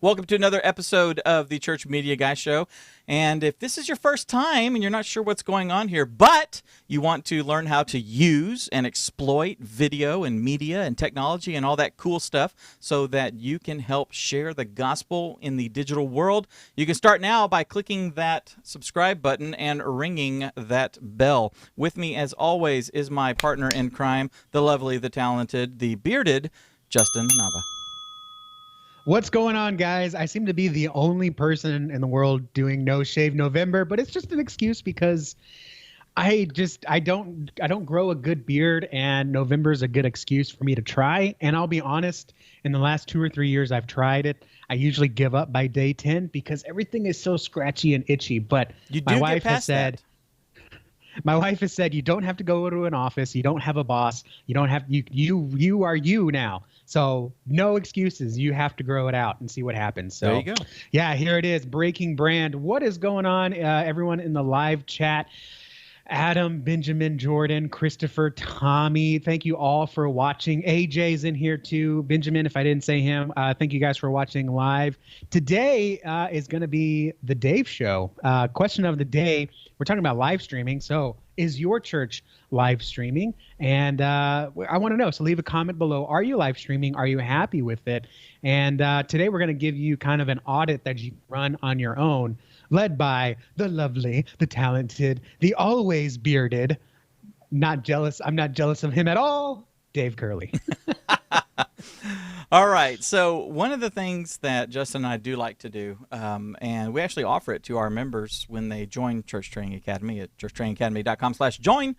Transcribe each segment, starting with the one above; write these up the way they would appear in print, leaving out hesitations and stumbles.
Welcome to another episode of the Church Media Guy Show. And if this is your first time and you're not sure what's going on here, but you want to learn how to use and exploit video and media and technology and all that cool stuff so that you can help share the gospel in the digital world, you can start now by clicking that subscribe button and ringing that bell. With me, as always, is my partner in crime, the lovely, the talented, the bearded Justin Nava. What's going on, guys? I seem to be the only person in the world doing No Shave November, but it's just an excuse because I don't grow a good beard, and November is a good excuse for me to try. And I'll be honest, in the last 2 or 3 years I've tried it, I usually give up by day 10 because everything is so scratchy and itchy. But my wife has said you don't have to go to an office, you don't have a boss, you are you now. So no excuses. You have to grow it out and see what happens. So there you go. Yeah, here it is. Breaking brand. What is going on, everyone in the live chat? Adam, Benjamin, Jordan, Christopher, Tommy, thank you all for watching. AJ's in here too. Benjamin, if I didn't say him, thank you guys for watching live. Today is going to be the Dave Show. Question of the day. We're talking about live streaming. So is your church live streaming? And I want to know. So leave a comment below. Are you live streaming? Are you happy with it? And today we're going to give you kind of an audit that you can run on your own, led by the lovely, the talented, the always bearded, not jealous, I'm not jealous of him at all, Dave Curley. All right. So one of the things that Justin and I do like to do, and we actually offer it to our members when they join Church Training Academy at churchtrainingacademy.com/join,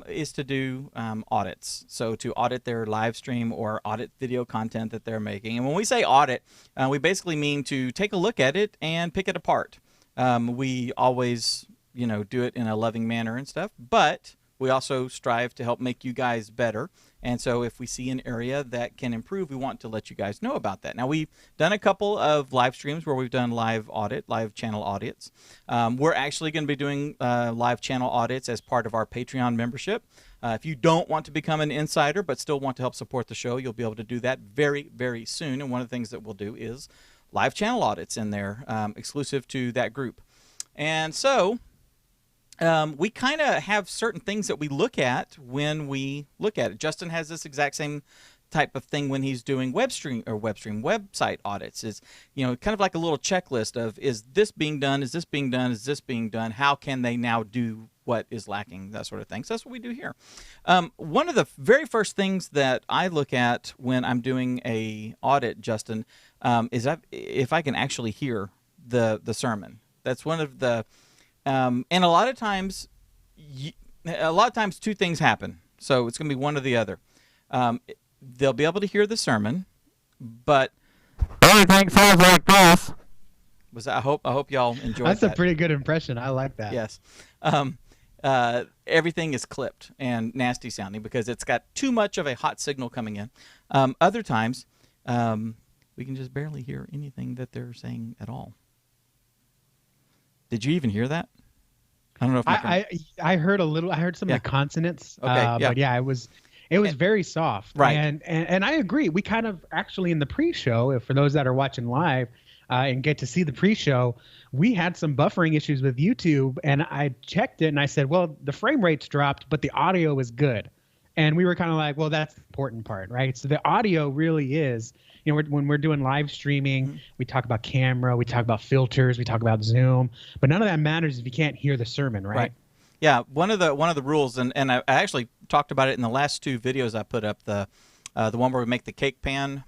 is to do audits. So to audit their live stream or audit video content that they're making. And when we say audit, we basically mean to take a look at it and pick it apart. We always, do it in a loving manner and stuff, but we also strive to help make you guys better. And so if we see an area that can improve, we want to let you guys know about that. Now, we've done a couple of live streams where we've done live channel audits. We're actually going to be doing live channel audits as part of our Patreon membership. If you don't want to become an insider but still want to help support the show, you'll be able to do that very, very soon. And one of the things that we'll do is live channel audits in there, exclusive to that group. And so we kind of have certain things that we look at when we look at it. Justin has this exact same type of thing when he's doing website audits. Is kind of like a little checklist of, is this being done? Is this being done? Is this being done? How can they now do what is lacking? That sort of thing. So that's what we do here. One of the very first things that I look at when I'm doing a audit, Justin, is if I can actually hear the sermon. That's one of the and a lot of times two things happen. So it's going to be one or the other. They'll be able to hear the sermon, but everything sounds like this. I hope y'all enjoyed that. That's a pretty good impression. I like that. Yes. Everything is clipped and nasty sounding because it's got too much of a hot signal coming in. Other times, we can just barely hear anything that they're saying at all. Did you even hear that? I don't know if I heard a little. I heard some of the consonants. Okay. But yeah, it was very soft. Right. And I agree. We kind of actually in the pre-show, for those that are watching live and get to see the pre-show, we had some buffering issues with YouTube, and I checked it and I said, well, the frame rate's dropped, but the audio is good. And we were kind of like, well, that's the important part, right? So the audio really is. When we're doing live streaming, we talk about camera, we talk about filters, we talk about Zoom, but none of that matters if you can't hear the sermon, right? Yeah, one of the rules, and I actually talked about it in the last 2 videos I put up, the one where we make the cake pan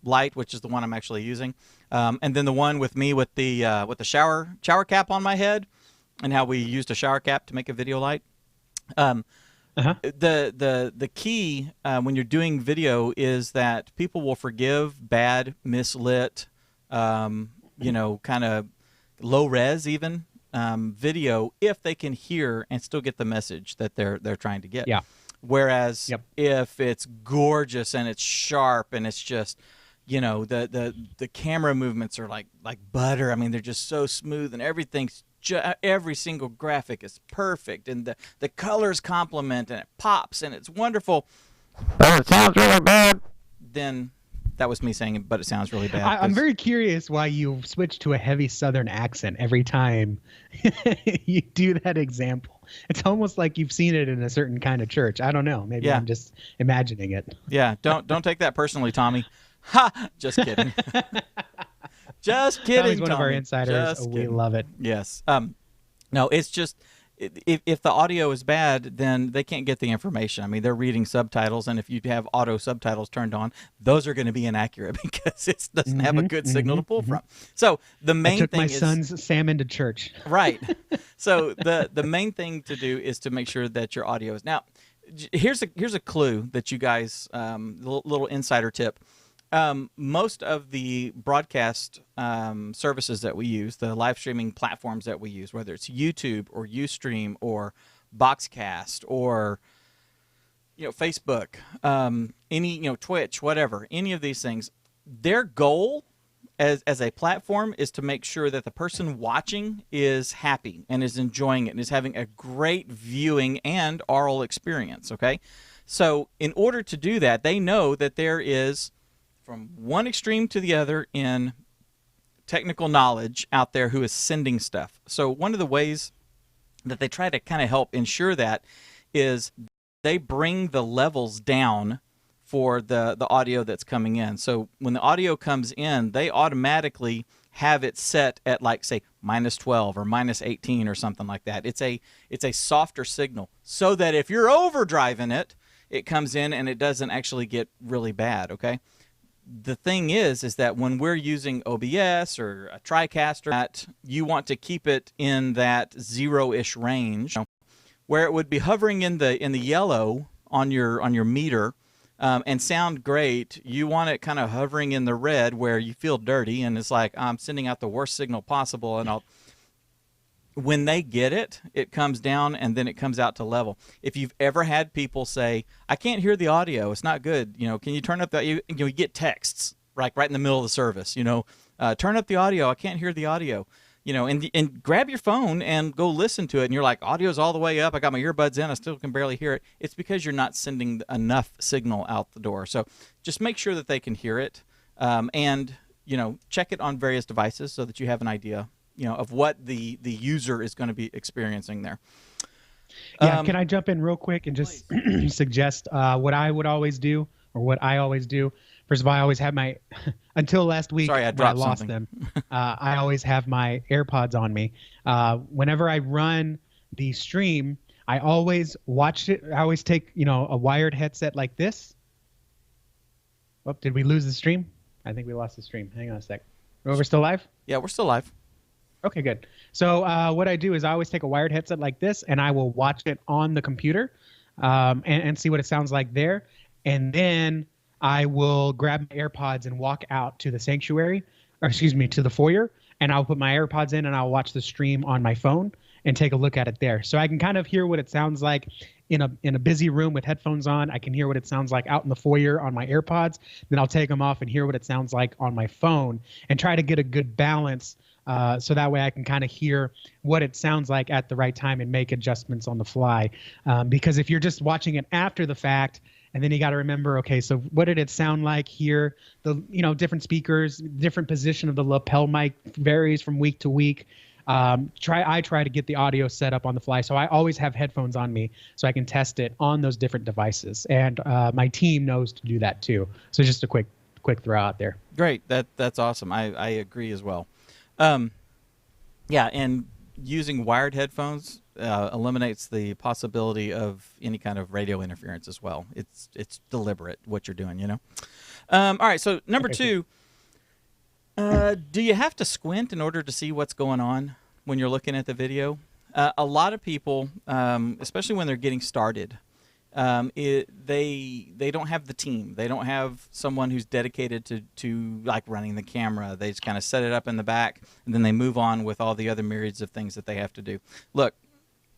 light, which is the one I'm actually using, and then the one with me with the shower cap on my head, and how we used a shower cap to make a video light. The key when you're doing video is that people will forgive bad, mislit, kind of low res even video if they can hear and still get the message that they're trying to get. Yeah. Whereas if it's gorgeous and it's sharp and it's just the camera movements are like butter. I mean, they're just so smooth and everything's every single graphic is perfect and the colors complement and it pops and it's wonderful. But it sounds really bad. Then that was me saying it, but it sounds really bad. I'm very curious why you switch to a heavy Southern accent every time you do that example. It's almost like you've seen it in a certain kind of church. I don't know. Maybe I'm just imagining it. Yeah, don't take that personally, Tommy. Ha! Just kidding. Just kidding, Tommy's one Tommy. of our insiders. We love it. Yes. No, it's just if the audio is bad, then they can't get the information. I mean, they're reading subtitles, and if you have auto subtitles turned on, those are going to be inaccurate because it doesn't have a good signal to pull from. So the main thing I took my son's salmon to church. Right. So the main thing to do is to make sure that your audio is now. Here's a clue that you guys little insider tip. Most of the broadcast services that we use, the live streaming platforms that we use, whether it's YouTube or Ustream or Boxcast or Facebook, Twitch, whatever, any of these things, their goal as a platform is to make sure that the person watching is happy and is enjoying it and is having a great viewing and oral experience. Okay, so in order to do that, they know that there is, from one extreme to the other in technical knowledge out there, who is sending stuff. So one of the ways that they try to kind of help ensure that is they bring the levels down for the audio that's coming in. So when the audio comes in, they automatically have it set at, like, say, -12 or -18 or something like that. It's a softer signal, so that if you're overdriving it, it comes in and it doesn't actually get really bad. Okay. The thing is that when we're using OBS or a TriCaster, that you want to keep it in that 0-ish range, where it would be hovering in the yellow on your meter and sound great. You want it kind of hovering in the red where you feel dirty and it's like, I'm sending out the worst signal possible, and when they get it, it comes down and then it comes out to level. If you've ever had people say, I can't hear the audio, it's not good, can you turn up the, you get texts right in the middle of the service, turn up the audio, I can't hear the audio, and grab your phone and go listen to it, and you're like, audio's all the way up, I got my earbuds in, I still can barely hear it. It's because you're not sending enough signal out the door. So just make sure that they can hear it, and check it on various devices so that you have an idea of what the user is going to be experiencing there. Yeah, can I jump in real quick and just suggest what I would always do, or what I always do? First of all, I always have my, until last week, sorry, I lost them. I always have my AirPods on me. Whenever I run the stream, I always watch it. I always take, a wired headset like this. Oh, did we lose the stream? I think we lost the stream. Hang on a sec. We're still live? Yeah, we're still live. Okay, good. So what I do is I always take a wired headset like this, and I will watch it on the computer and see what it sounds like there. And then I will grab my AirPods and walk out to the sanctuary, or excuse me, to the foyer, and I'll put my AirPods in and I'll watch the stream on my phone and take a look at it there. So I can kind of hear what it sounds like in a busy room with headphones on. I can hear what it sounds like out in the foyer on my AirPods. Then I'll take them off and hear what it sounds like on my phone and try to get a good balance. So that way I can kind of hear what it sounds like at the right time and make adjustments on the fly. Because if you're just watching it after the fact, and then you got to remember, okay, so what did it sound like here? The different speakers, different position of the lapel mic varies from week to week. I try to get the audio set up on the fly, so I always have headphones on me so I can test it on those different devices. And my team knows to do that too. So just a quick throw out there. Great, that's awesome. I agree as well. Yeah, and using wired headphones eliminates the possibility of any kind of radio interference as well. It's deliberate what you're doing, All right, so number two, do you have to squint in order to see what's going on when you're looking at the video? A lot of people, especially when they're getting started, they don't have the team. They don't have someone who's dedicated to like running the camera. They just kind of set it up in the back, and then they move on with all the other myriads of things that they have to do. Look,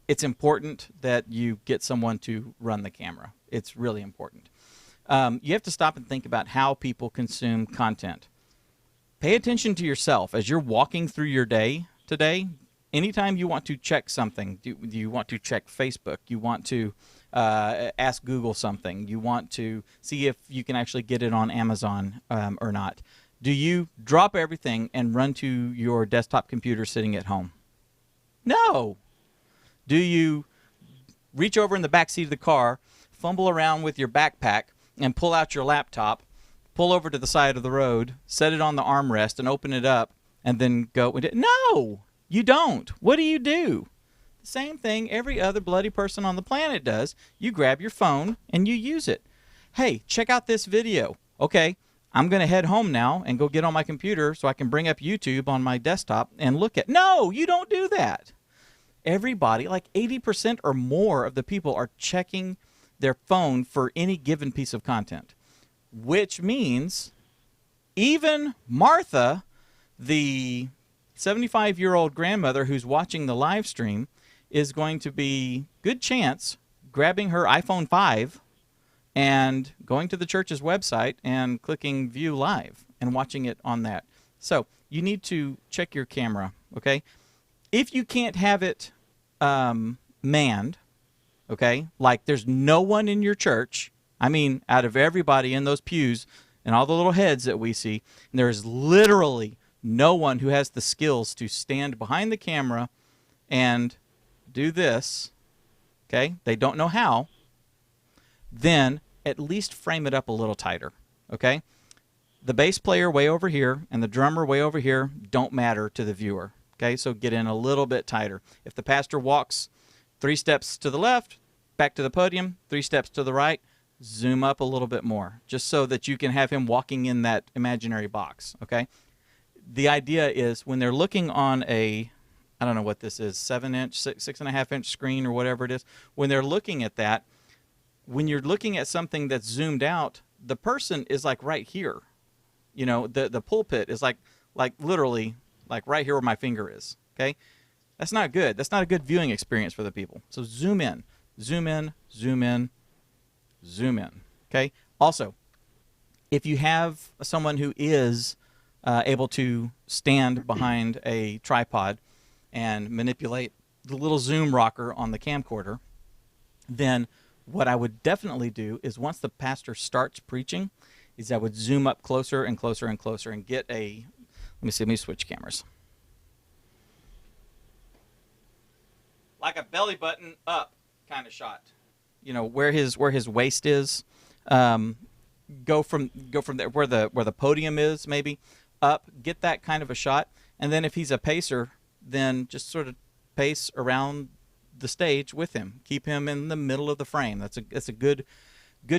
it's important that you get someone to run the camera. It's really important. You have to stop and think about how people consume content. Pay attention to yourself as you're walking through your day today. Anytime you want to check something, do you want to check Facebook? You want to ask Google something. You want to see if you can actually get it on Amazon or not. Do you drop everything and run to your desktop computer sitting at home? No. Do you reach over in the back seat of the car, fumble around with your backpack, and pull out your laptop, pull over to the side of the road, set it on the armrest, and open it up, and then go with it? No, you don't. What do? The same thing every other bloody person on the planet does. You grab your phone and you use it. Hey, check out this video. Okay, I'm going to head home now and go get on my computer so I can bring up YouTube on my desktop and look at. No, you don't do that. Everybody, like 80% or more of the people, are checking their phone for any given piece of content, which means even Martha, the 75-year-old grandmother who's watching the live stream, is going to be, good chance, grabbing her iPhone 5 and going to the church's website and clicking view live and watching it on that. So you need to check your camera, okay? If you can't have it manned, okay, like there's no one in your church, I mean, out of everybody in those pews and all the little heads that we see, there's literally no one who has the skills to stand behind the camera and do this, okay? They don't know how. Then at least frame it up a little tighter, okay? The bass player way over here and the drummer way over here don't matter to the viewer, okay? So get in a little bit tighter. If the pastor walks 3 steps to the left, back to the podium, 3 steps to the right, zoom up a little bit more, just so that you can have him walking in that imaginary box, okay? The idea is when they're looking on a, I don't know what this is, 7-inch, 6.5-inch screen or whatever it is, when they're looking at that, when you're looking at something that's zoomed out, the person is like right here. You know, the pulpit is like literally like right here where my finger is, okay? That's not good. That's not a good viewing experience for the people. So zoom in, zoom in, zoom in, zoom in, okay? Also, if you have someone who is able to stand behind a tripod and manipulate the little zoom rocker on the camcorder, then what I would definitely do is once the pastor starts preaching, is I would zoom up closer and closer and closer and get a, let me switch cameras. Like a belly button up kind of shot. You know, where his waist is. Go from there where the podium is, maybe up, get that kind of a shot, and then if he's a pacer, then just sort of pace around the stage with him. Keep him in the middle of the frame. That's a good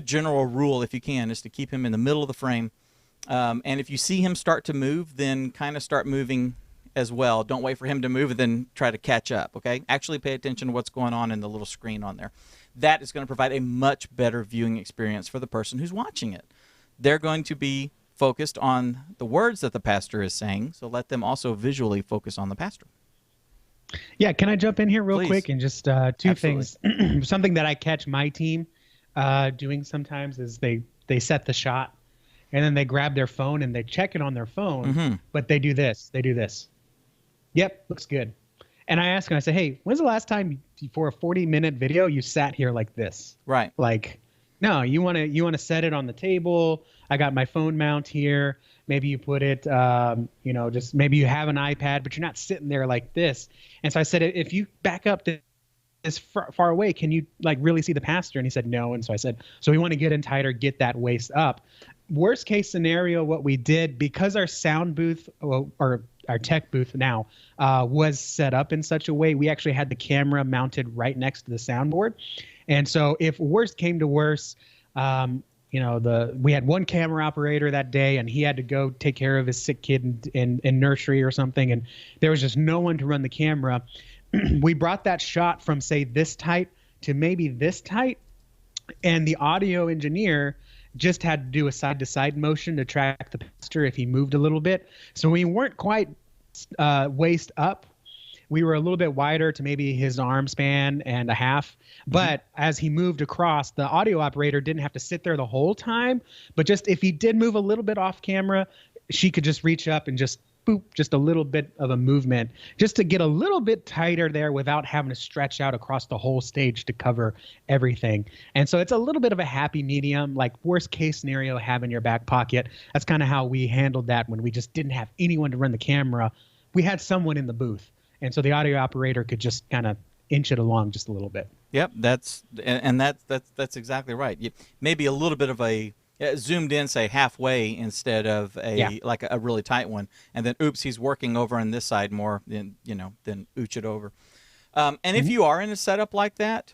general rule, if you can, is to keep him in the middle of the frame. And if you see him start to move, then kind of start moving as well. Don't wait for him to move and then try to catch up, okay? Actually pay attention to what's going on in the little screen on there. That is going to provide a much better viewing experience for the person who's watching it. They're going to be focused on the words that the pastor is saying, so let them also visually focus on the pastor. Yeah, can I jump in here real Please. quick and just two things? Something that I catch my team doing sometimes is they set the shot and then they grab their phone and they check it on their phone, but they do this. They do this. Yep, looks good. And I ask them, I say, hey, when's the last time for a 40-minute video you sat here like this? Right. Like, no, you want to set it on the table. I got my phone mount here. Maybe you put it, just maybe you have an iPad, but you're not sitting there like this. And so I said, if you back up this far away, can you like really see the pastor? And he said, no. And so I said, so we want to get in tighter, get that waist up. Worst case scenario, what we did, because our sound booth or our tech booth now was set up in such a way, we actually had the camera mounted right next to the soundboard. And so if worst came to worst, we had one camera operator that day and he had to go take care of his sick kid in nursery or something. And there was just no one to run the camera. We brought that shot from, say, this tight to maybe this tight. And the audio engineer just had to do a side-to-side motion to track the pastor if he moved a little bit. So we weren't quite waist up. We were a little bit wider to maybe his arm span and a half. But as he moved across, the audio operator didn't have to sit there the whole time. But just if he did move a little bit off camera, she could just reach up and just boop, just a little bit of a movement, just to get a little bit tighter there without having to stretch out across the whole stage to cover everything. And so it's a little bit of a happy medium, like worst case scenario, have in your back pocket. That's kind of how we handled that when we just didn't have anyone to run the camera. We had someone in the booth. And so the audio operator could just kind of inch it along just a little bit. Yep, that's exactly right. Maybe a little bit of a zoomed in, say halfway instead of like a really tight one, and then oops, he's working over on this side more. Then then ooch it over. And if you are in a setup like that,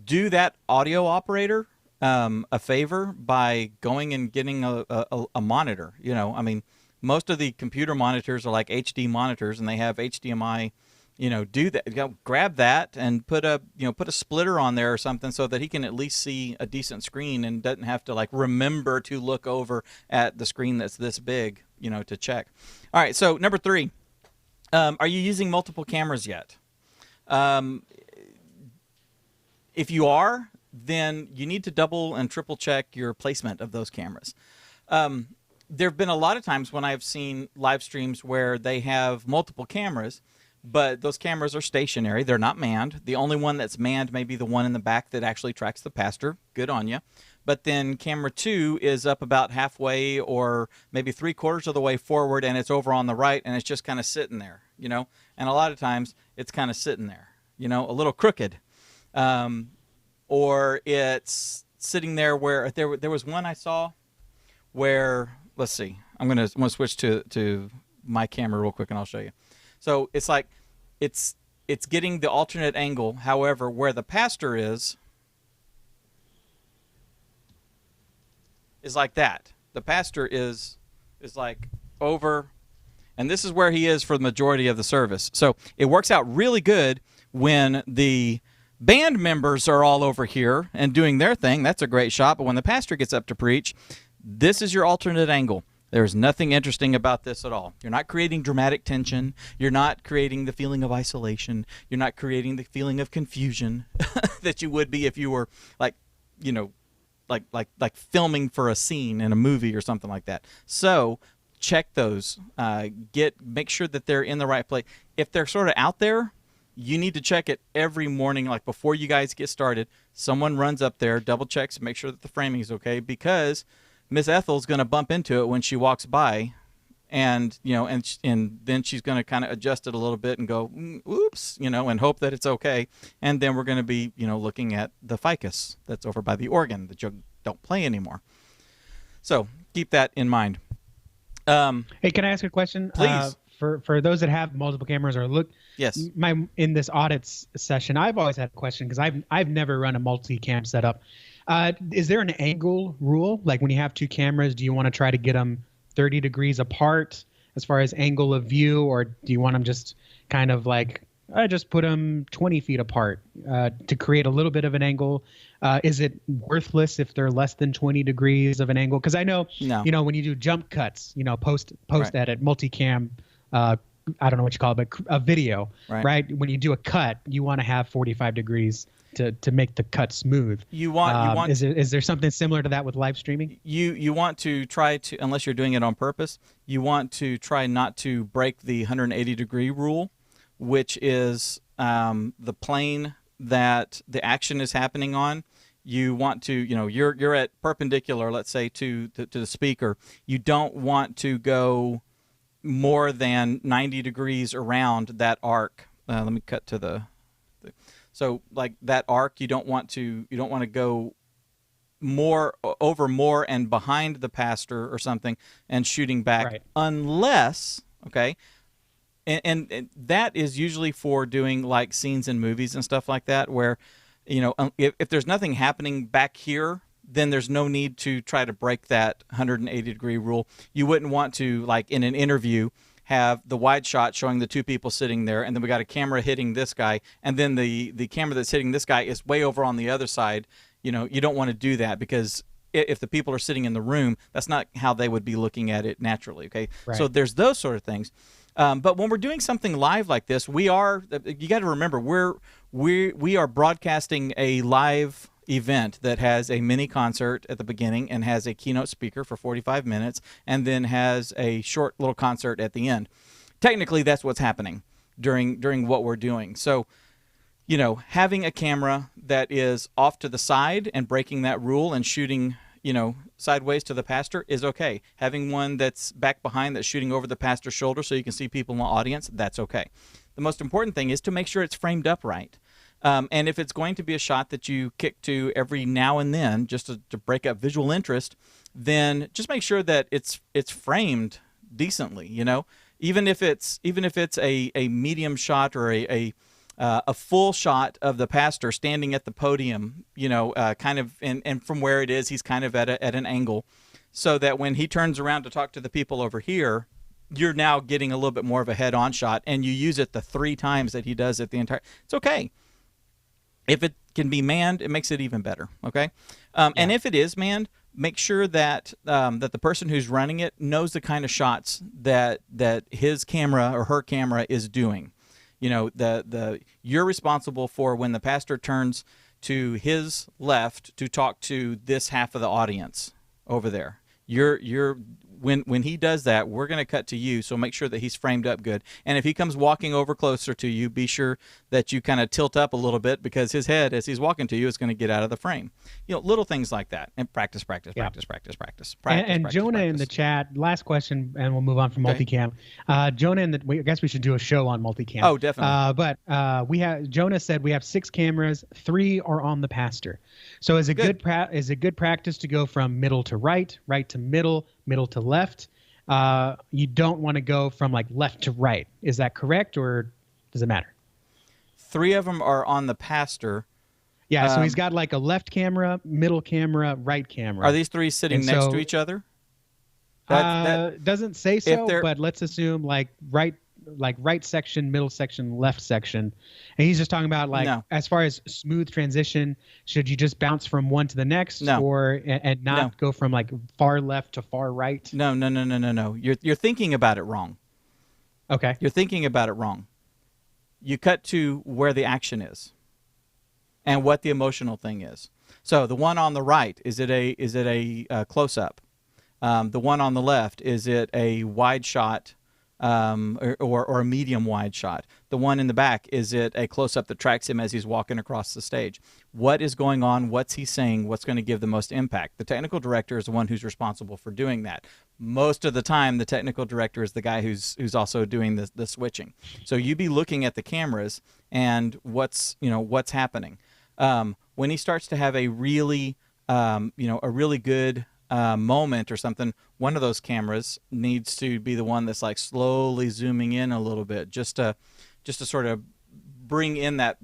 do that audio operator a favor by going and getting a monitor. I mean, most of the computer monitors are like HD monitors, and they have HDMI. Do that. Grab that and put a splitter on there or something so that he can at least see a decent screen and doesn't have to like remember to look over at the screen that's this big, to check. All right. So number 3, are you using multiple cameras yet? If you are, then you need to double and triple check your placement of those cameras. There have been a lot of times when I've seen live streams where they have multiple cameras, but those cameras are stationary. They're not manned. The only one that's manned may be the one in the back that actually tracks the pastor. Good on you. But then camera 2 is up about halfway or maybe 3/4 of the way forward, and it's over on the right, and it's just kind of sitting there, And a lot of times it's kind of sitting there, a little crooked. Or it's sitting there where there was one I saw where, let's see, I'm gonna switch to my camera real quick and I'll show you. So it's like it's getting the alternate angle. However, where the pastor is like that. The pastor is like over, and this is where he is for the majority of the service. So it works out really good when the band members are all over here and doing their thing. That's a great shot. But when the pastor gets up to preach, this is your alternate angle. There's nothing interesting about this at all. You're not creating dramatic tension. You're not creating the feeling of isolation. You're not creating the feeling of confusion that you would be if you were like filming for a scene in a movie or something like that. So check those. Make sure that they're in the right place. If they're sort of out there, you need to check it every morning, like before you guys get started. Someone runs up there, double checks, and make sure that the framing is okay, because Miss Ethel's going to bump into it when she walks by, and then she's going to kind of adjust it a little bit and go, oops, and hope that it's okay. And then we're going to be, looking at the ficus that's over by the organ that you don't play anymore. So keep that in mind. Hey, can I ask a question? Please. For those that have multiple cameras or look, yes, in this audits session, I've always had a question because I've never run a multi-cam setup. Is there an angle rule? Like when you have 2 cameras, do you want to try to get them 30 degrees apart as far as angle of view, or do you want them just kind of like, I just put them 20 feet apart to create a little bit of an angle? Is it worthless if they're less than 20 degrees of an angle? Because I know, when you do jump cuts, post right. edit, multicam, I don't know what you call it, but a video, right? When you do a cut, you want to have 45 degrees to make the cut smooth. Is there something similar to that with live streaming? You want to try to, unless you're doing it on purpose, you want to try not to break the 180 degree rule, which is the plane that the action is happening on. You want to, you're at perpendicular, let's say, to the speaker. You don't want to go more than 90 degrees around that arc. Let me cut to the so like that arc. You don't want to go more and behind the pastor or something and shooting back, right. Unless, okay, and that is usually for doing like scenes in movies and stuff like that, where if there's nothing happening back here, then there's no need to try to break that 180 degree rule. You wouldn't want to, like in an interview, have the wide shot showing the 2 people sitting there, and then we got a camera hitting this guy, and then the camera that's hitting this guy is way over on the other side. You don't want to do that, because if the people are sitting in the room, that's not how they would be looking at it naturally. Okay, right. So there's those sort of things. But when we're doing something live like this, you got to remember we are broadcasting a live event that has a mini concert at the beginning and has a keynote speaker for 45 minutes and then has a short little concert at the end. Technically, that's what's happening during what we're doing. So, having a camera that is off to the side and breaking that rule and shooting, sideways to the pastor is okay. Having one that's back behind that's shooting over the pastor's shoulder so you can see people in the audience, that's okay. The most important thing is to make sure it's framed up right. And if it's going to be a shot that you kick to every now and then just to break up visual interest, then just make sure that it's framed decently, Even if it's a medium shot or a full shot of the pastor standing at the podium, kind of, and from where it is, he's kind of at an angle, so that when he turns around to talk to the people over here, you're now getting a little bit more of a head-on shot, and you use it the 3 times that he does it the entire. It's okay. If it can be manned, it makes it even better. Okay, and if it is manned, make sure that that the person who's running it knows the kind of shots that his camera or her camera is doing. You're responsible for when the pastor turns to his left to talk to this half of the audience over there. When he does that, we're going to cut to you, so make sure that he's framed up good. And if he comes walking over closer to you, be sure that you kind of tilt up a little bit, because his head, as he's walking to you, is going to get out of the frame. Little things like that. And practice. And Jonah in the chat, last question, and we'll move on from multicam. Jonah, I guess we should do a show on multicam. Oh, definitely. But Jonah said we have 6 cameras, 3 are on the pastor. So is it good practice to go from middle to right, right to middle to left? You don't want to go from like left to right. Is that correct, or does it matter? 3 of them are on the pastor. Yeah, so he's got like a left camera, middle camera, right camera. Are these 3 sitting next to each other? That doesn't say so, but let's assume like right section, middle section, left section. And he's just talking about as far as smooth transition, should you just bounce from one to the next, and not go from like far left to far right? No. You're thinking about it wrong. Okay. You're thinking about it wrong. You cut to where the action is and what the emotional thing is. So the one on the right, is it a close up? The one on the left, is it a wide shot? Or a medium wide shot? The one in the back, is it a close-up that tracks him as he's walking across the stage? What is going on? What's he saying? What's going to give the most impact? The technical director is the one who's responsible for doing that. Most of the time, the technical director is the guy who's also doing the switching. So you be looking at the cameras and what's happening. When he starts to have a really good moment or something, one of those cameras needs to be the one that's like slowly zooming in a little bit, just to sort of bring in that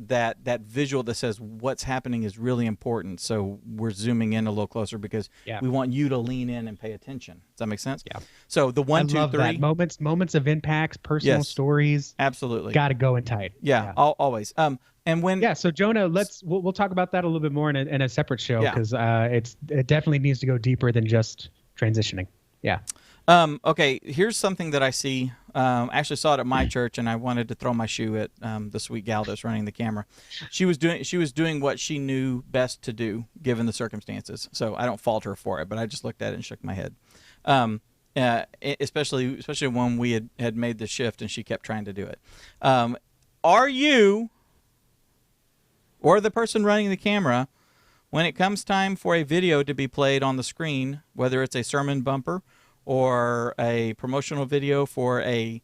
visual that says what's happening is really important. So we're zooming in a little closer because we want you to lean in and pay attention. Does that make sense? Yeah. So the 1, 2, 3 that. Moments of impacts, personal stories. Absolutely. Got to go in tight. Yeah. Always. And when so Jonah, we'll talk about that a little bit more in a separate show, because it definitely needs to go deeper than just transitioning. Yeah. Okay, here's something that I see. I actually saw it at my church, and I wanted to throw my shoe at the sweet gal that's running the camera. She was doing what she knew best to do given the circumstances. So I don't fault her for it, but I just looked at it and shook my head. Especially when we had made the shift and she kept trying to do it. Are you, or the person running the camera, when it comes time for a video to be played on the screen, whether it's a sermon bumper or a promotional video for the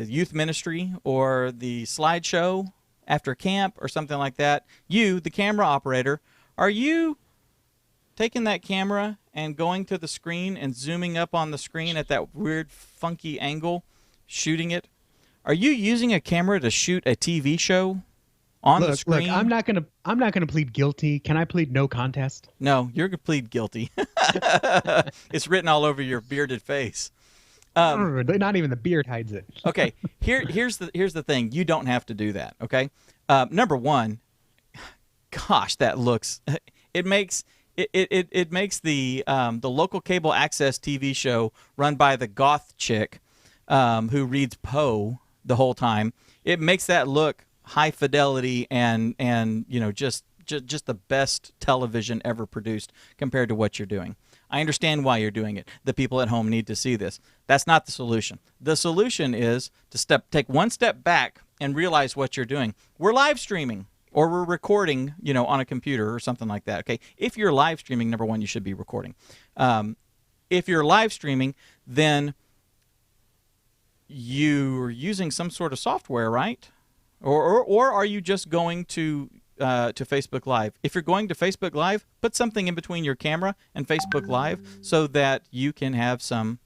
youth ministry or the slideshow after camp or something like that, you, the camera operator, are you taking that camera and going to the screen and zooming up on the screen at that weird funky angle, shooting it? Are you using a camera to shoot a TV show on the screen? Look, I'm not gonna plead guilty. Can I plead no contest? No, you're gonna plead guilty. It's written all over your bearded face. Not even the beard hides it. Okay, here's the thing. You don't have to do that. Okay, number one, gosh, that looks. It makes the local cable access TV show run by the goth chick who reads Poe the whole time. It makes that look high fidelity and just the best television ever produced compared to what you're doing. I understand why you're doing it. The people at home need to see this. That's not the solution. The solution is to take one step back and realize what you're doing. We're live streaming or we're recording, on a computer or something like that. Okay. If you're live streaming, number one, you should be recording. If you're live streaming, then you're using some sort of software, right? Or are you just going to Facebook Live? If you're going to Facebook Live, put something in between your camera and Facebook Live so that you can have some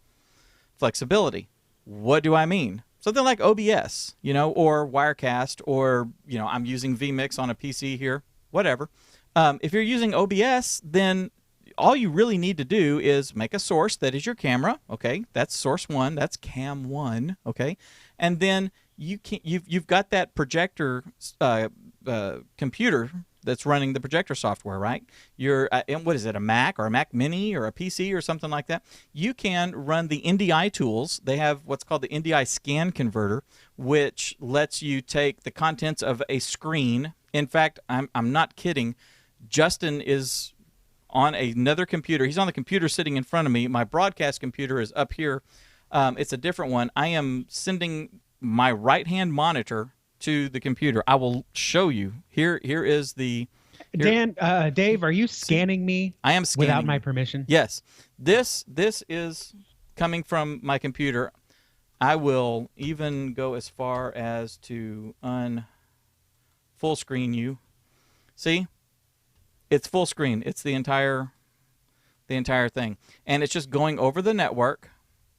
flexibility. What do I mean? Something like OBS, or Wirecast, or I'm using vMix on a PC here, whatever. If you're using OBS, then all you really need to do is make a source that is your camera. Okay, that's source one. That's cam one. Okay, and then you've got that projector computer that's running the projector software, right? You're what is it, a Mac or a Mac Mini or a PC or something like that? You can run the NDI tools. They have what's called the NDI scan converter, which lets you take the contents of a screen. In fact, I'm not kidding. Justin is on another computer. He's on the computer sitting in front of me. My broadcast computer is up here. It's a different one. I am sending my right-hand monitor to the computer. I will show you. Here is the... Dave, are you scanning me? I am scanning without my permission? Yes. This is coming from my computer. I will even go as far as to full screen you. See? It's full screen. It's the entire thing. And it's just going over the network.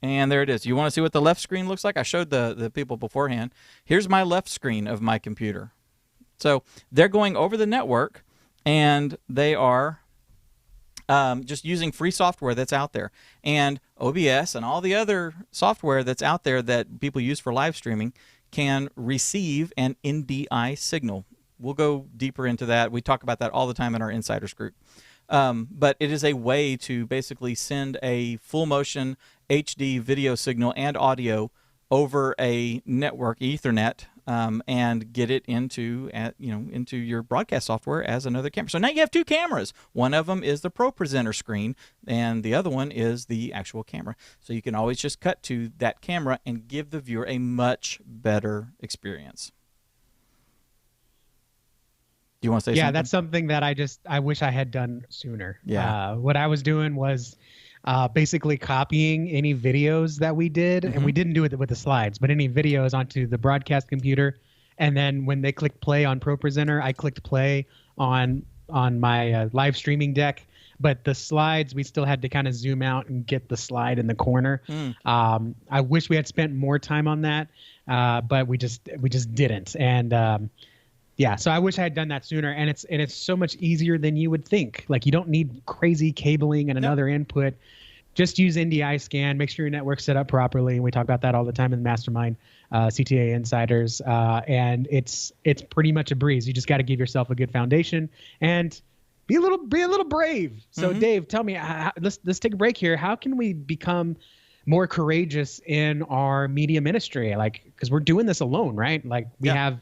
And there it is. You want to see what the left screen looks like? I showed the people beforehand. Here's my left screen of my computer. So they're going over the network, and they are just using free software that's out there. And OBS and all the other software that's out there that people use for live streaming can receive an NDI signal. We'll go deeper into that. We talk about that all the time in our insiders group. But it is a way to basically send a full motion HD video signal and audio over a network, Ethernet, and get it into your broadcast software as another camera. So now you have two cameras. One of them is the Pro Presenter screen, and the other one is the actual camera. So you can always just cut to that camera and give the viewer a much better experience. Do you want to say something? Yeah, that's something that I wish I had done sooner. Yeah. What I was doing was basically copying any videos that we did, and we didn't do it with the slides, but any videos onto the broadcast computer. And then when they clicked play on Pro Presenter, I clicked play on my live streaming deck. But the slides, we still had to kind of zoom out and get the slide in the corner. I wish we had spent more time on that, but we just didn't. And yeah, so I wish I had done that sooner, and it's so much easier than you would think. Like, you don't need crazy cabling and another input. Just use NDI scan. Make sure your network's set up properly. And we talk about that all the time in the Mastermind CTA Insiders. And it's pretty much a breeze. You just got to give yourself a good foundation and be a little brave. So Dave, tell me, let's take a break here. How can we become more courageous in our media ministry? Like, because we're doing this alone, right? Like, we have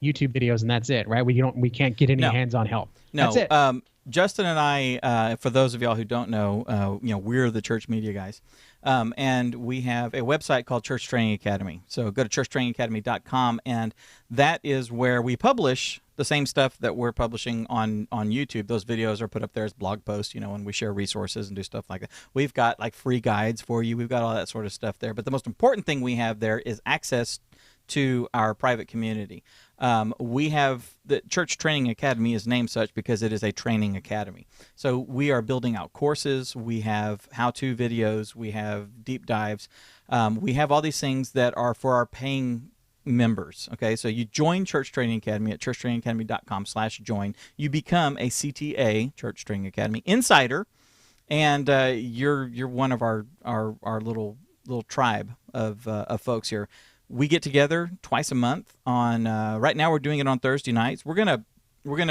YouTube videos and that's it, right? We can't get any hands-on help. No, that's it. Justin and I, for those of y'all who don't know, we're the church media guys, and we have a website called Church Training Academy. So go to churchtrainingacademy.com, and that is where we publish the same stuff that we're publishing on YouTube. Those videos are put up there as blog posts, and we share resources and do stuff like that. We've got like free guides for you. We've got all that sort of stuff there. But the most important thing we have there is access to our private community. We have the Church Training Academy is named such because it is a training academy. So we are building out courses. We have how-to videos. We have deep dives. We have all these things that are for our paying members. Okay, so you join Church Training Academy at churchtrainingacademy.com/join. You become a CTA, Church Training Academy Insider, and you're one of our little tribe of folks here. We get together twice a month on. Right now, we're doing it on Thursday nights. We're gonna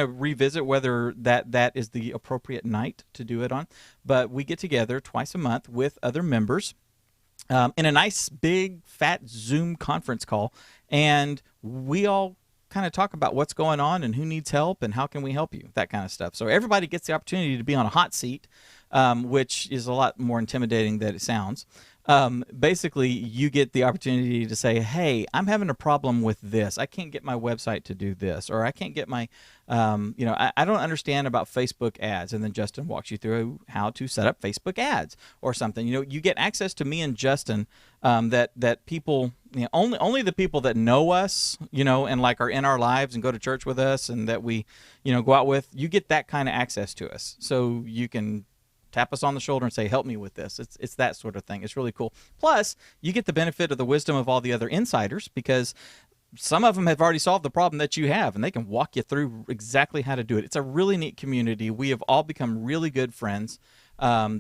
revisit whether that is the appropriate night to do it on. But we get together twice a month with other members in a nice big fat Zoom conference call, and we all kind of talk about what's going on and who needs help and how can we help you, that kind of stuff. So everybody gets the opportunity to be on a hot seat, which is a lot more intimidating than it sounds. Basically, you get the opportunity to say, hey, I'm having a problem with this. I can't get my website to do this, or I can't get my, I don't understand about Facebook ads. And then Justin walks you through how to set up Facebook ads or something. You get access to me and Justin, that people, only the people that know us, and like are in our lives and go to church with us and that we, go out with, you get that kind of access to us. So you can tap us on the shoulder and say, help me with this. It's that sort of thing. It's really cool. Plus, you get the benefit of the wisdom of all the other insiders, because some of them have already solved the problem that you have, and they can walk you through exactly how to do it. It's a really neat community. We have all become really good friends.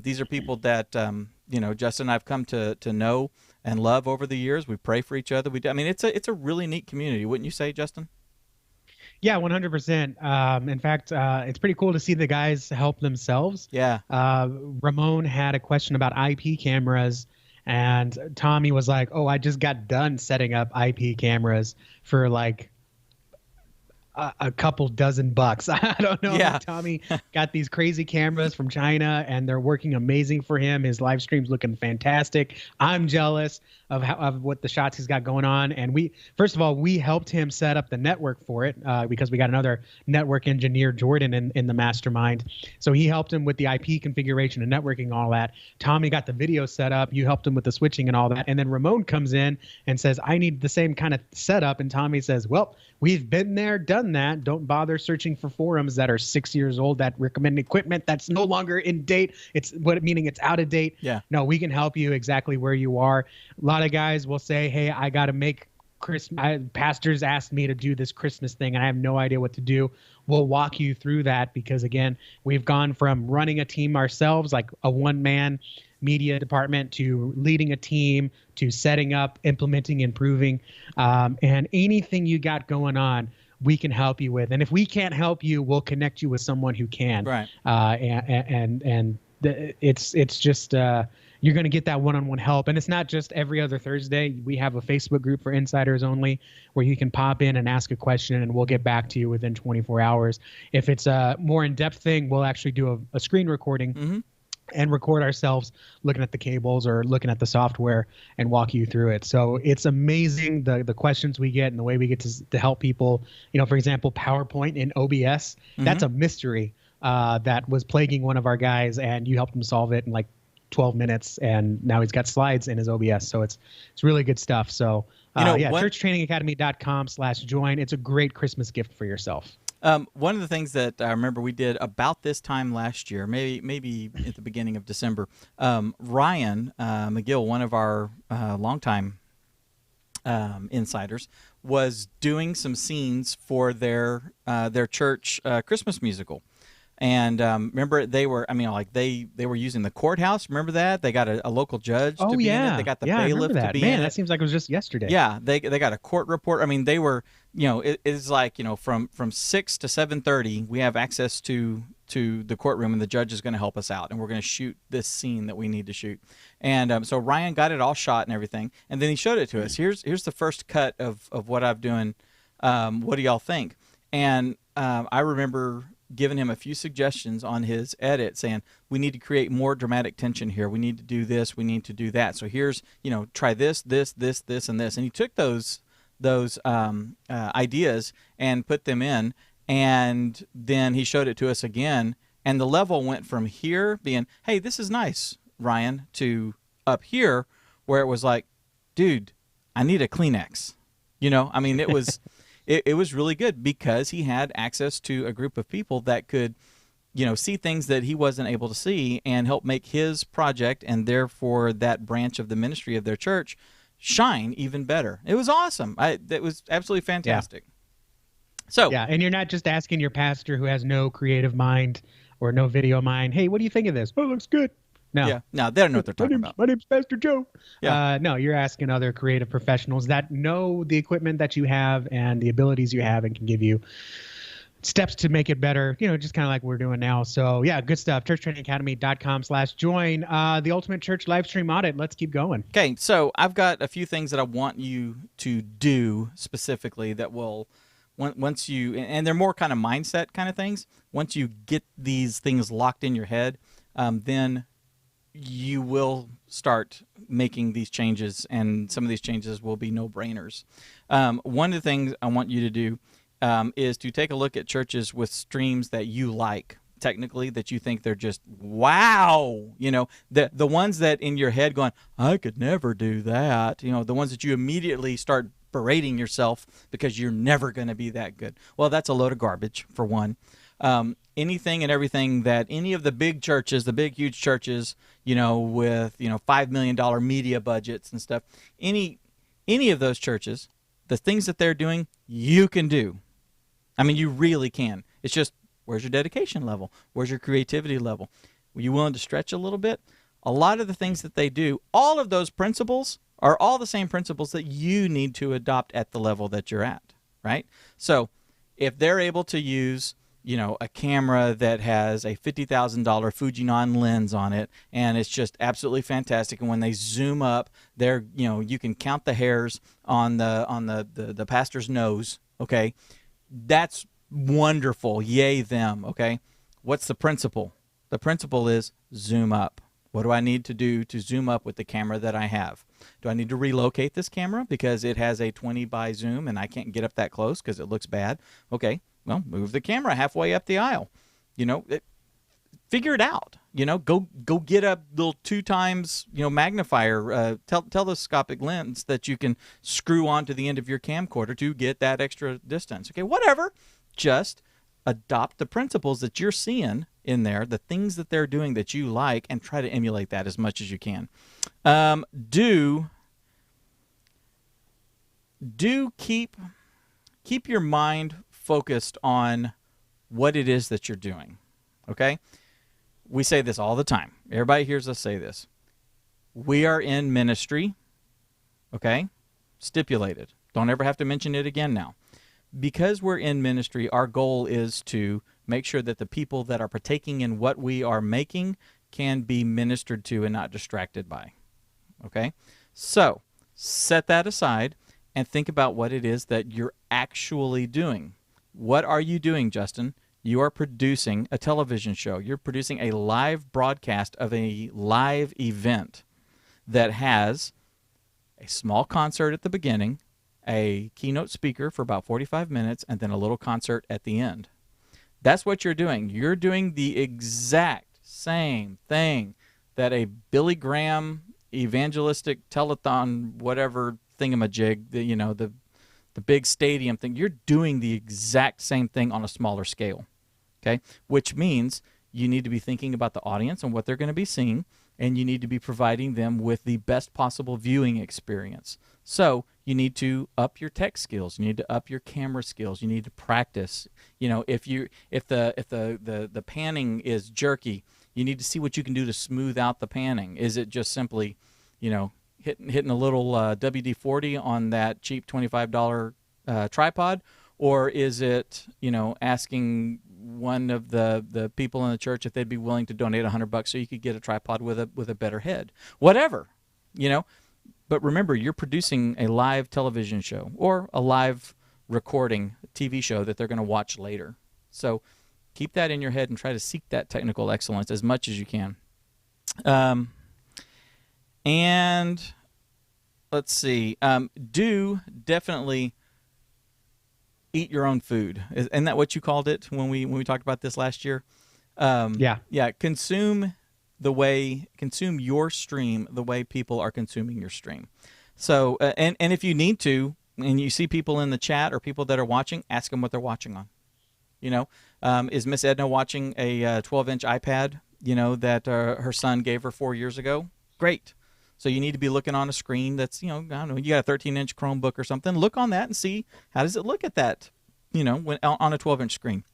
These are people that, Justin and I have come to know and love over the years. We pray for each other. It's a really neat community. Wouldn't you say, Justin? Yeah, 100%. In fact, it's pretty cool to see the guys help themselves. Yeah. Ramon had a question about IP cameras, and Tommy was like, oh, I just got done setting up IP cameras for like a couple dozen bucks. I don't know. Yeah. Tommy got these crazy cameras from China, and they're working amazing for him. His live stream's looking fantastic. I'm jealous of what the shots he's got going on. And first of all, we helped him set up the network for it, because we got another network engineer, Jordan, in the mastermind. So he helped him with the IP configuration and networking, all that. Tommy got the video set up. You helped him with the switching and all that. And then Ramon comes in and says, I need the same kind of setup. And Tommy says, well, we've been there, done that. Don't bother searching for forums that are 6 years old that recommend equipment that's no longer in date. Meaning it's out of date. Yeah. No, we can help you exactly where you are. A lot of guys will say, hey, I got to make Christmas. Pastors asked me to do this Christmas thing, and I have no idea what to do. We'll walk you through that, because again, we've gone from running a team ourselves, like a one-man media department, to leading a team, to setting up, implementing, improving, and anything you got going on, we can help you with. And if we can't help you, we'll connect you with someone who can. Right. It's just you're going to get that one-on-one help. And it's not just every other Thursday. We have a Facebook group for insiders only, where you can pop in and ask a question, and we'll get back to you within 24 hours. If it's a more in-depth thing, we'll actually do a screen recording. Mm-hmm. And record ourselves looking at the cables or looking at the software and walk you through it. So it's amazing, the questions we get and the way we get to help people. For example, PowerPoint in OBS, mm-hmm. That's a mystery that was plaguing one of our guys, and you helped him solve it in like 12 minutes, and now he's got slides in his OBS. So it's really good stuff. So churchtrainingacademy.com/join. It's a great Christmas gift for yourself. One of the things that I remember we did about this time last year, maybe at the beginning of December, Ryan McGill, one of our longtime insiders, was doing some scenes for their church Christmas musical. And remember, they were using the courthouse. Remember that? They got a local judge to be in it. They got the bailiff to be in it. Man, that seems like it was just yesterday. Yeah, they got a court report. They were, it's like, from 6 to 7:30, we have access to the courtroom, and the judge is going to help us out, and we're going to shoot this scene that we need to shoot. And so Ryan got it all shot and everything, and then he showed it to us. Here's the first cut of what I'm doing. What do y'all think? And I remember giving him a few suggestions on his edit, saying, we need to create more dramatic tension here. We need to do this. We need to do that. So here's, try this, and this. And he took those ideas and put them in, and then he showed it to us again. And the level went from here being, hey, this is nice, Ryan, to up here where it was like, dude, I need a Kleenex. It was... It was really good, because he had access to a group of people that could, see things that he wasn't able to see, and help make his project, and therefore that branch of the ministry of their church, shine even better. It was awesome. It was absolutely fantastic. Yeah. So yeah, and you're not just asking your pastor who has no creative mind or no video mind, hey, what do you think of this? Oh, it looks good. No. Yeah. No, they don't know what they're talking about. My name's Pastor Joe. Yeah. No, you're asking other creative professionals that know the equipment that you have and the abilities you have, and can give you steps to make it better, just kind of like we're doing now. So yeah, good stuff. churchtrainingacademy.com/join. The Ultimate Church live stream audit. Let's keep going. Okay. So I've got a few things that I want you to do specifically that will once you, and they're more kind of mindset kind of things. Once you get these things locked in your head, then you will start making these changes, and some of these changes will be no-brainers. One of the things I want you to do is to take a look at churches with streams that you like, technically, that you think they're just wow. The ones that in your head going, I could never do that. The ones that you immediately start berating yourself because you're never going to be that good. Well, that's a load of garbage, for one. Anything and everything that any of the big churches, the big, huge churches, with, $5 million media budgets and stuff, any of those churches, the things that they're doing, you can do. I mean, you really can. It's just, where's your dedication level? Where's your creativity level? Were you willing to stretch a little bit? A lot of the things that they do, all of those principles are all the same principles that you need to adopt at the level that you're at, right? So if they're able to use a camera that has a $50,000 Fujinon lens on it, and it's just absolutely fantastic. And when they zoom up, you can count the hairs on the pastor's nose. Okay, that's wonderful. Yay them. Okay, what's the principle? The principle is zoom up. What do I need to do to zoom up with the camera that I have? Do I need to relocate this camera because it has a 20 by zoom and I can't get up that close because it looks bad? Okay. Well, move the camera halfway up the aisle. Figure it out. Go get a little 2 times magnifier, telescopic lens that you can screw onto the end of your camcorder to get that extra distance. Okay, whatever. Just adopt the principles that you're seeing in there, the things that they're doing that you like, and try to emulate that as much as you can. Do keep your mind focused on what it is that you're doing, okay? We say this all the time. Everybody hears us say this. We are in ministry, okay? Stipulated. Don't ever have to mention it again now. Because we're in ministry, our goal is to make sure that the people that are partaking in what we are making can be ministered to and not distracted by, okay? So set that aside and think about what it is that you're actually doing. What are you doing, Justin? You are producing a television show. You're producing a live broadcast of a live event that has a small concert at the beginning, a keynote speaker for about 45 minutes, and then a little concert at the end. That's what you're doing. You're doing the exact same thing that a Billy Graham evangelistic telethon, whatever thingamajig, the big stadium thing, you're doing the exact same thing on a smaller scale, okay? Which means you need to be thinking about the audience and what they're going to be seeing, and you need to be providing them with the best possible viewing experience. So you need to up your tech skills. You need to up your camera skills. You need to practice. If the panning is jerky, you need to see what you can do to smooth out the panning. Is it just simply, hitting a little WD-40 on that cheap $25 tripod, or is it asking one of the people in the church if they'd be willing to donate $100 so you could get a tripod with a better head, whatever, But remember, you're producing a live television show or a live recording TV show that they're going to watch later. So keep that in your head and try to seek that technical excellence as much as you can. And let's see. Do definitely eat your own food. Isn't that what you called it when we talked about this last year? Yeah. Consume your stream the way people are consuming your stream. So, and if you need to, and you see people in the chat or people that are watching, ask them what they're watching on. Is Miss Edna watching a 12-inch iPad, that her son gave her 4 years ago? Great. So you need to be looking on a screen that's, I don't know, you got a 13-inch Chromebook or something. Look on that and see how does it look at that, when on a 12-inch screen.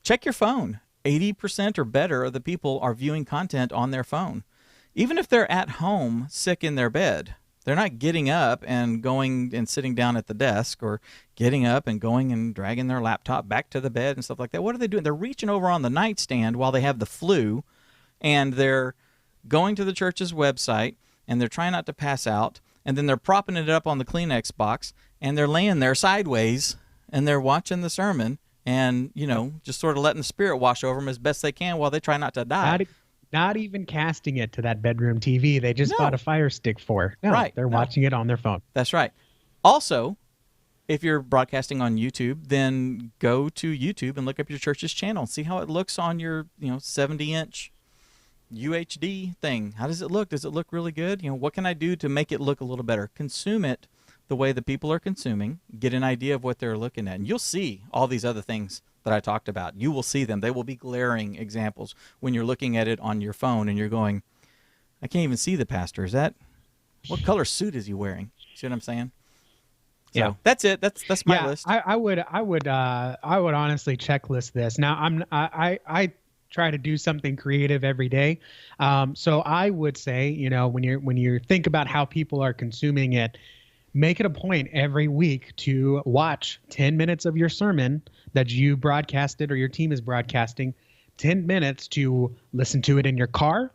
Check your phone. 80% or better of the people are viewing content on their phone. Even if they're at home sick in their bed, they're not getting up and going and sitting down at the desk, or getting up and going and dragging their laptop back to the bed and stuff like that. What are they doing? They're reaching over on the nightstand while they have the flu, and they're going to the church's website, and they're trying not to pass out, and then they're propping it up on the Kleenex box, and they're laying there sideways, and they're watching the sermon and, just sort of letting the Spirit wash over them as best they can while they try not to die. Not even casting it to that bedroom TV they just bought a Fire Stick for. No, right. They're watching it on their phone. That's right. Also, if you're broadcasting on YouTube, then go to YouTube and look up your church's channel. See how it looks on your 70-inch UHD thing. How does it look? Does it look really good? What can I do to make it look a little better? Consume it the way the people are consuming. Get an idea of what they're looking at. And you'll see all these other things that I talked about. You will see them. They will be glaring examples when you're looking at it on your phone and you're going, I can't even see the pastor. What color suit is he wearing? See what I'm saying? So yeah, that's it. That's my list. I would honestly checklist this. Now I try to do something creative every day. So I would say, when you think about how people are consuming it, make it a point every week to watch 10 minutes of your sermon that you broadcasted or your team is broadcasting, 10 minutes to listen to it in your car.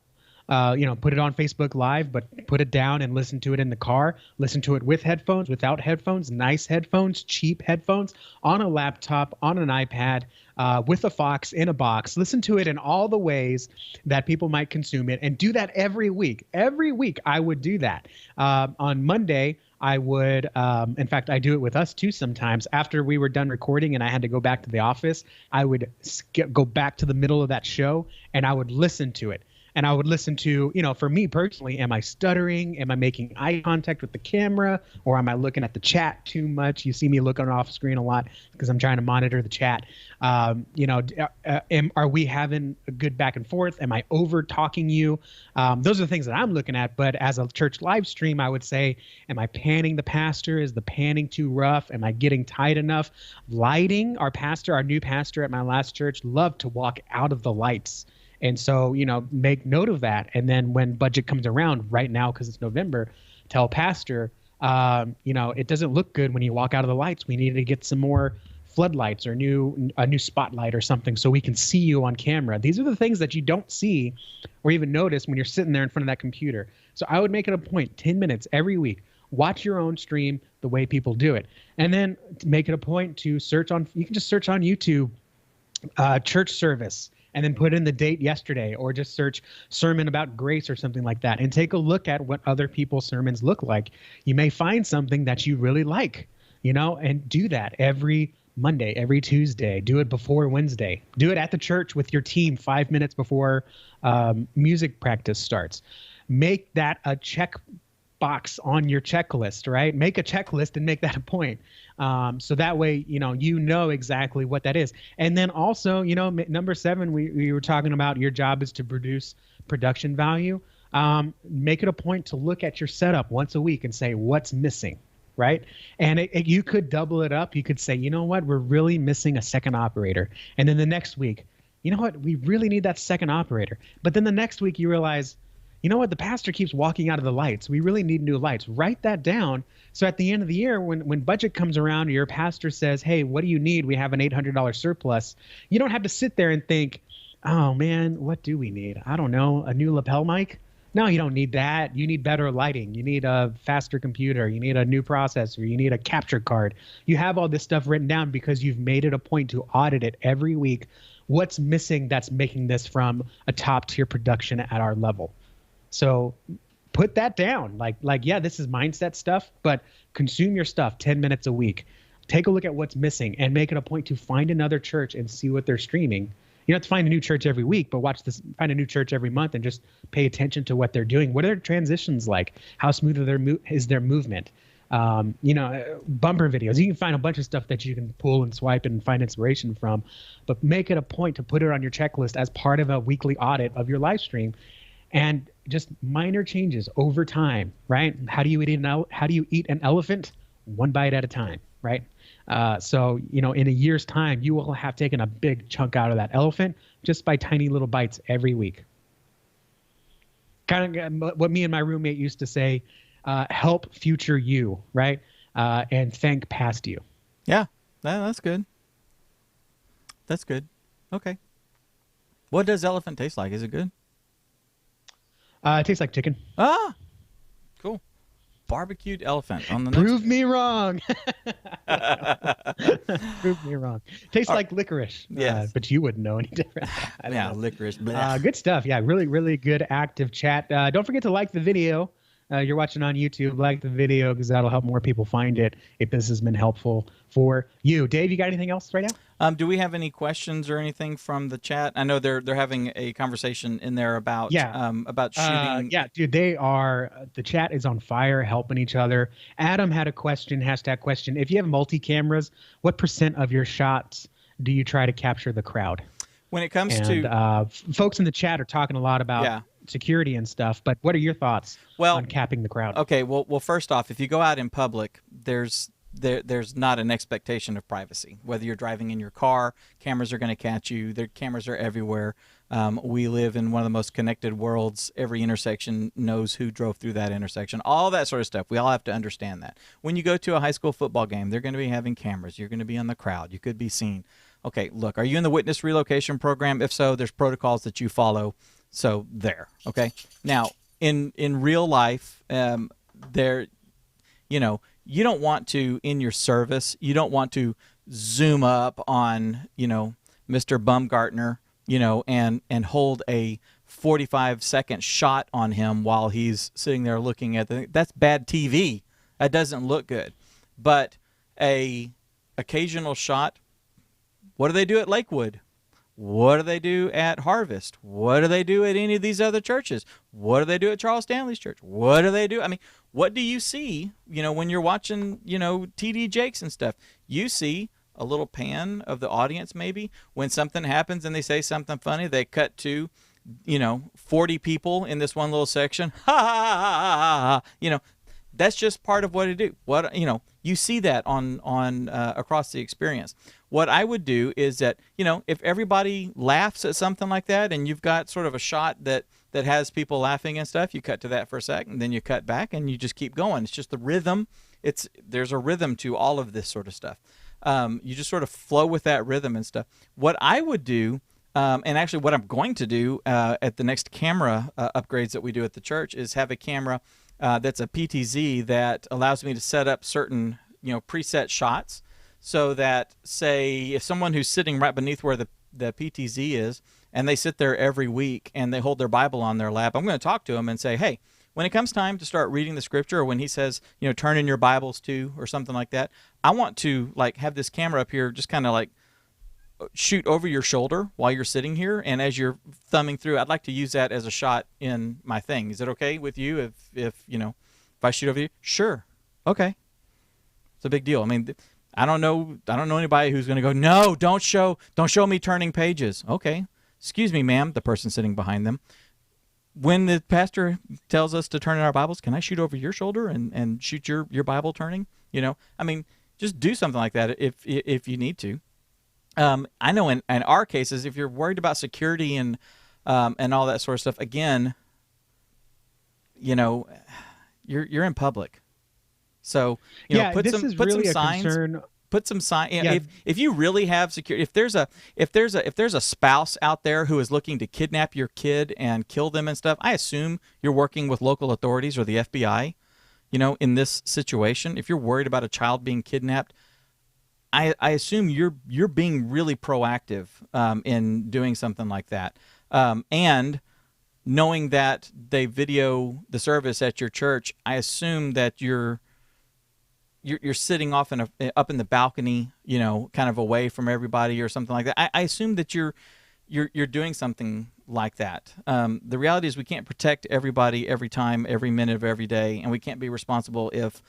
Put it on Facebook Live, but put it down and listen to it in the car. Listen to it with headphones, without headphones, nice headphones, cheap headphones, on a laptop, on an iPad, with a Fox, in a box. Listen to it in all the ways that people might consume it, and do that every week. Every week I would do that. On Monday, I would, in fact, I do it with us too sometimes. After we were done recording and I had to go back to the office, I would go back to the middle of that show and I would listen to it. And I would listen to, for me personally, am I stuttering? Am I making eye contact with the camera? Or am I looking at the chat too much? You see me looking off screen a lot because I'm trying to monitor the chat. Are we having a good back and forth? Am I over talking you? Those are the things that I'm looking at. But as a church live stream, I would say, am I panning the pastor? Is the panning too rough? Am I getting tight enough? Lighting, our new pastor at my last church, loved to walk out of the lights. And so, make note of that. And then when budget comes around right now, because it's November, tell pastor, it doesn't look good when you walk out of the lights. We need to get some more floodlights or a new spotlight or something so we can see you on camera. These are the things that you don't see or even notice when you're sitting there in front of that computer. So I would make it a point, 10 minutes every week. Watch your own stream the way people do it. And then make it a point to you can just search on YouTube, church service, and then put in the date yesterday, or just search sermon about grace or something like that and take a look at what other people's sermons look like. You may find something that you really like, and do that every Monday, every Tuesday. Do it before Wednesday. Do it at the church with your team 5 minutes before music practice starts. Make that a check box on your checklist, right? Make a checklist and make that a point. So that way, you know exactly what that is. And then also, number 7, we were talking about your job is to produce production value. Make it a point to look at your setup once a week and say, what's missing, right? And you could double it up. You could say, you know what, we're really missing a second operator. And then the next week, you know what, we really need that second operator. But then the next week you realize, you know what, the pastor keeps walking out of the lights. We really need new lights. Write that down. So at the end of the year, when budget comes around, your pastor says, hey, what do you need? We have an $800 surplus. You don't have to sit there and think, oh man, what do we need? I don't know, a new lapel mic? No, you don't need that. You need better lighting. You need a faster computer. You need a new processor. You need a capture card. You have all this stuff written down because you've made it a point to audit it every week. What's missing that's making this from a top tier production at our level? So put that down. Yeah, this is mindset stuff, but consume your stuff 10 minutes a week. Take a look at what's missing and make it a point to find another church and see what they're streaming. You don't have to find a new church every week, but find a new church every month and just pay attention to what they're doing. What are their transitions like? How smooth is their movement? Bumper videos. You can find a bunch of stuff that you can pull and swipe and find inspiration from, but make it a point to put it on your checklist as part of a weekly audit of your live stream. And just minor changes over time, right? How do you eat an elephant? One bite at a time, right? So in a year's time, you will have taken a big chunk out of that elephant just by tiny little bites every week. Kind of what me and my roommate used to say, help future you, right? And thank past you. Yeah, that's good. That's good. Okay. What does elephant taste like? Is it good? It tastes like chicken. Ah, cool. barbecued elephant on the Prove me wrong. Prove me wrong. Tastes like licorice. Yes. But you wouldn't know any different. I don't know. Licorice. Good stuff. Yeah, really, really good active chat. Don't forget to like the video. You're watching on YouTube, like the video because that'll help more people find it if this has been helpful for you. Dave, you got anything else right now? Do we have any questions or anything from the chat? I know they're having a conversation in there about shooting. Yeah, dude, they are. The chat is on fire, helping each other. Adam had a question, #question. If you have multi-cameras, what % of your shots do you try to capture the crowd? When it comes to folks in the chat are talking a lot about security and stuff, but what are your thoughts on capping the crowd? Okay, well, first off, if you go out in public, there's not an expectation of privacy. Whether you're driving in your car, cameras are going to catch you. Their cameras are everywhere. We live in one of the most connected worlds. Every intersection knows who drove through that intersection. All that sort of stuff. We all have to understand that. When you go to a high school football game, they're going to be having cameras. You're going to be in the crowd. You could be seen. Okay, look, are you in the witness relocation program? If so, there's protocols that you follow. So there, okay? Now, in real life, you don't want to, in your service, you don't want to zoom up on, Mr. Bumgartner, and hold a 45-second shot on him while he's sitting there looking at that's bad TV. That doesn't look good. But a occasional shot, what do they do at Lakewood? What do they do at Harvest? What do they do at any of these other churches? What do they do at Charles Stanley's church? What do they do? I mean, what do you see, when you're watching, TD Jakes and stuff? You see a little pan of the audience maybe. When something happens and they say something funny, they cut to, 40 people in this one little section. Ha, ha, ha, ha, ha. That's just part of what it do. You see that on across the experience. What I would do is that, if everybody laughs at something like that and you've got sort of a shot that has people laughing and stuff, you cut to that for a second, then you cut back and you just keep going. It's just the rhythm. There's a rhythm to all of this sort of stuff. You just sort of flow with that rhythm and stuff. What I would do, and actually what I'm going to do at the next camera upgrades that we do at the church is have a camera that's a PTZ that allows me to set up certain, preset shots so that, say, if someone who's sitting right beneath where the PTZ is and they sit there every week and they hold their Bible on their lap, I'm going to talk to them and say, hey, when it comes time to start reading the scripture, or when he says, turn in your Bibles to, or something like that, I want to have this camera up here just kind of shoot over your shoulder while you're sitting here, and as you're thumbing through, I'd like to use that as a shot in my thing. Is it okay with you if I shoot over you? Sure. Okay. It's a big deal. I mean, I don't know anybody who's going to go, no, don't show me turning pages. Okay. Excuse me, ma'am, the person sitting behind them. When the pastor tells us to turn in our Bibles, can I shoot over your shoulder and shoot your Bible turning? I mean, just do something like that if you need to. I know in our cases, if you're worried about security and all that sort of stuff, again, you're in public, so put some signs. Put some sign. If you really have security, if there's a spouse out there who is looking to kidnap your kid and kill them and stuff, I assume you're working with local authorities or the FBI. In this situation, if you're worried about a child being kidnapped, I assume you're being really proactive in doing something like that, and knowing that they video the service at your church, I assume that you're sitting off up in the balcony, kind of away from everybody or something like that. I assume that you're doing something like that. The reality is we can't protect everybody every time, every minute of every day, and we can't be responsible if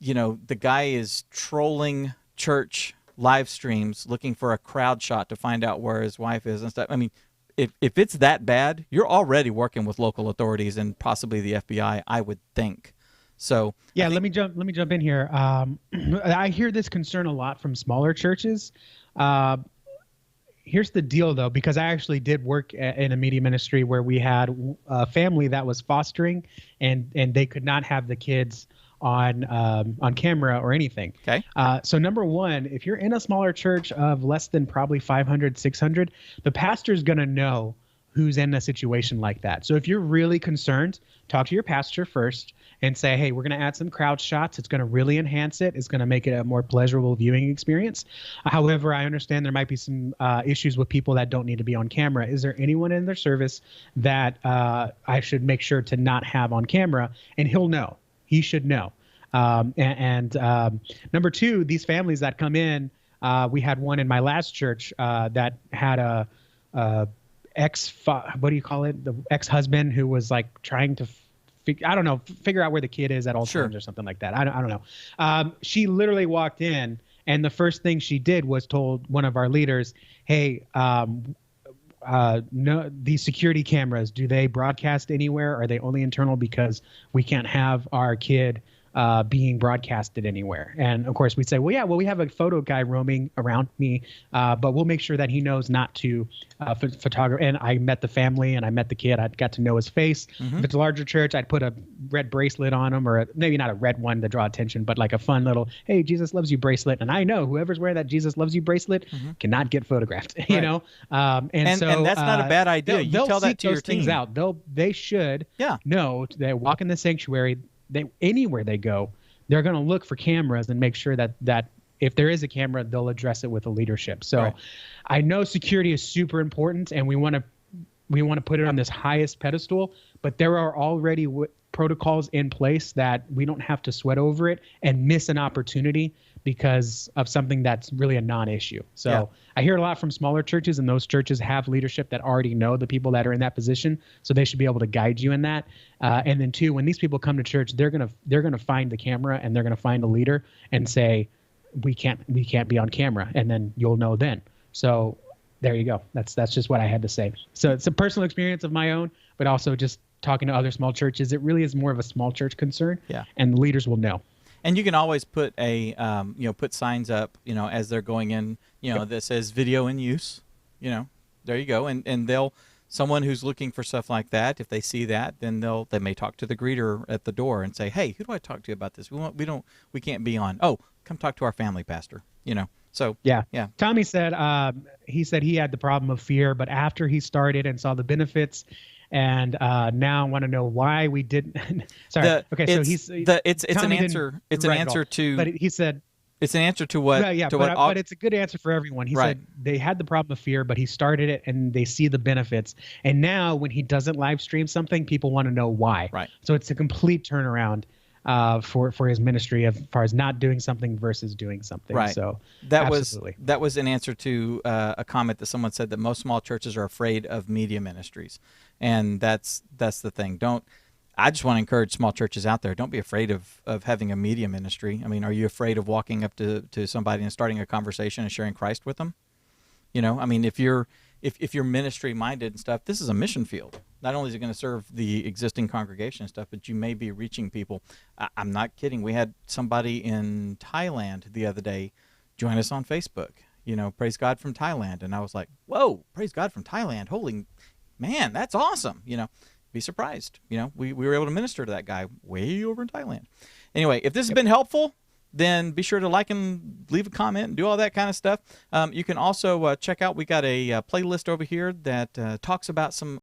the guy is trolling church live streams looking for a crowd shot to find out where his wife is and stuff. I mean, if it's that bad, you're already working with local authorities and possibly the FBI, I would think. So yeah, let me jump in here. I hear this concern a lot from smaller churches. Here's the deal, though, because I actually did work in a media ministry where we had a family that was fostering, and they could not have the kids on camera or anything. Okay. So number one, if you're in a smaller church of less than probably 500, 600, the pastor's going to know who's in a situation like that. So if you're really concerned, talk to your pastor first and say, hey, we're going to add some crowd shots. It's going to really enhance it. It's going to make it a more pleasurable viewing experience. However, I understand there might be some issues with people that don't need to be on camera. Is there anyone in their service that I should make sure to not have on camera? And he'll know. He should know. Number two, these families that come in, we had one in my last church that had a what do you call it? The ex-husband who was like trying to figure out where the kid is at all times or something like that. I don't know. She literally walked in, and the first thing she did was told one of our leaders, hey, no, these security cameras, do they broadcast anywhere? Are they only internal? Because we can't have our kid being broadcasted anywhere. And of course we say, well, we have a photo guy roaming around me, but we'll make sure that he knows not to photograph. And I met the family and I met the kid. I got to know his face. If it's a larger church, I'd put a red bracelet on him, or maybe not a red one to draw attention, but like a fun little, hey, Jesus loves you bracelet. And I know whoever's wearing that Jesus loves you bracelet cannot get photographed, you know? And that's not a bad idea. They'll tell that to your things team. out. They should know they walk in the sanctuary. Anywhere they go, they're going to look for cameras and make sure that if there is a camera, they'll address it with the leadership. So I know security is super important, and we want to put it on this highest pedestal, but there are already protocols in place that we don't have to sweat over it and miss an opportunity because of something that's really a non-issue. So I hear a lot from smaller churches, and those churches have leadership that already know the people that are in that position, so they should be able to guide you in that. And then two, when these people come to church, they're gonna find the camera, and they're gonna find a leader and say, we can't be on camera, and then you'll know then. So there you go. That's just what I had to say. So it's a personal experience of my own, but also just talking to other small churches. It really is more of a small church concern, and the leaders will know. And you can always put put signs up, as they're going in, that says video in use, there you go. And someone who's looking for stuff like that, if they see that, then they may talk to the greeter at the door and say, hey, who do I talk to about this? We can't be on. Oh, come talk to our family pastor, So yeah. Tommy said he had the problem of fear, but after he started and saw the benefits, and now I want to know why we didn't. Sorry. It's an answer to. But he said it's an answer to what. But it's a good answer for everyone. He said they had the problem of fear, but he started it and they see the benefits. And now when he doesn't live stream something, people want to know why. Right. So it's a complete turnaround for his ministry as far as not doing something versus doing something. Right. So that was an answer to a comment that someone said that most small churches are afraid of media ministries, and that's the thing. I just want to encourage small churches out there. Don't be afraid of having a media ministry. I mean, are you afraid of walking up to somebody and starting a conversation and sharing Christ with them? I mean, if you're ministry minded and stuff, this is a mission field. Not only is it going to serve the existing congregation and stuff, but you may be reaching people. I'm not kidding. We had somebody in Thailand the other day join us on Facebook. Praise God from Thailand, and I was like, whoa, praise God from Thailand. Holy man, that's awesome. Be surprised. We were able to minister to that guy way over in Thailand. Anyway, if this has been helpful, then be sure to like and leave a comment and do all that kind of stuff. You can also check out, we got a playlist over here that talks about some